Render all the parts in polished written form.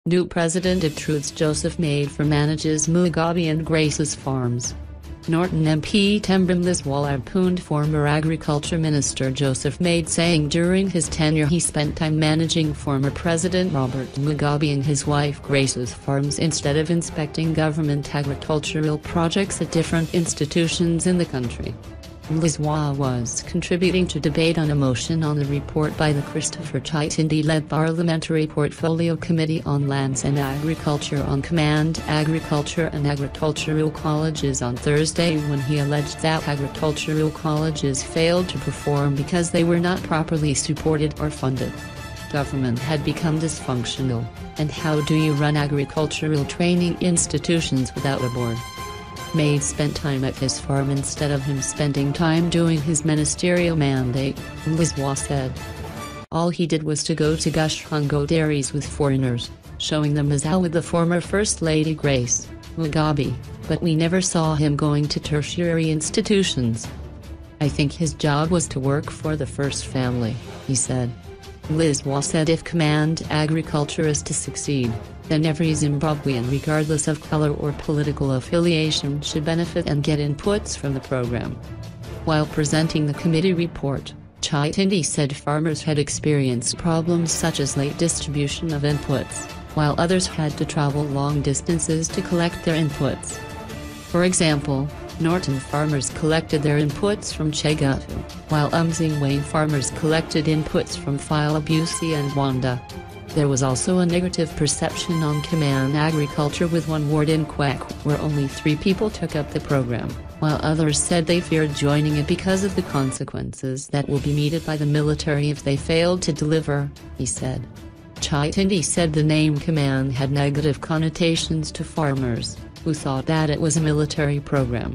New President obtrudes Joseph Maidfor manages Mugabe and Grace's farms. NORTON MP Temba Mliswa lampooned former Agriculture Minister Joseph Maid, saying during his tenure he spent time managing former President Robert Mugabe and his wife Grace's farms instead of inspecting government agricultural projects at different institutions in the country. Mliswa was contributing to debate on a motion on the report by the Christopher Sindi-led Parliamentary Portfolio Committee on Lands and Agriculture on Command Agriculture and Agricultural Colleges on Thursday, when he alleged that agricultural colleges failed to perform because they were not properly supported or funded. Government had become dysfunctional, and how do you run agricultural training institutions without a board? Maid spent time at his farm instead of him spending time doing his ministerial mandate, Mliswa said. All he did was to go to Gushungo dairies with foreigners, showing them as how with the former First Lady Grace Mugabe, but we never saw him going to tertiary institutions. I think his job was to work for the first family, he said. Mliswa said if command agriculture is to succeed, then every Zimbabwean regardless of color or political affiliation should benefit and get inputs from the program. While presenting the committee report, Sindi said farmers had experienced problems such as late distribution of inputs, while others had to travel long distances to collect their inputs. For example, NORTON farmers collected their inputs from Dlathu, while Umzingwe farmers collected inputs from Filabusi and Wanda. There was also a negative perception on command agriculture, with one ward in Kwek where only 3 people took up the program, while others said they feared joining it because of the consequences that will be meted by the military if they failed to deliver, he said. Sindi said the name command had negative connotations to farmers, who thought that it was a military program.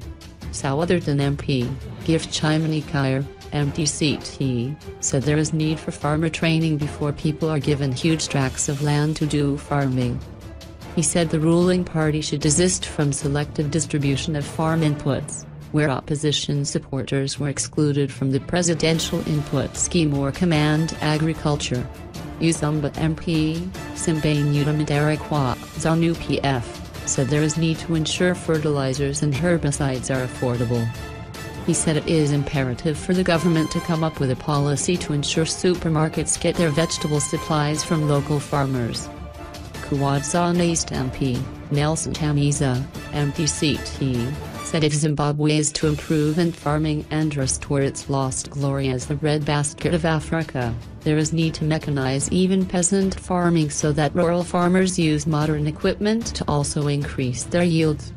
Southern MP, Gift Chimanikire, MTCT, said there is need for farmer training before people are given huge tracts of land to do farming. He said the ruling party should desist from selective distribution of farm inputs, where opposition supporters were excluded from the presidential input scheme or command agriculture. Uzumba MP, Simbainudamaderekwa, ZANU PF, said there is need to ensure fertilizers and herbicides are affordable. He said it is imperative for the government to come up with a policy to ensure supermarkets get their vegetable supplies from local farmers. Kuwadzana East MP, Nelson Tamiza, MTCT, said if Zimbabwe is to improve in farming and restore its lost glory as the breadbasket of Africa, there is need to mechanize even peasant farming so that rural farmers use modern equipment to also increase their yields.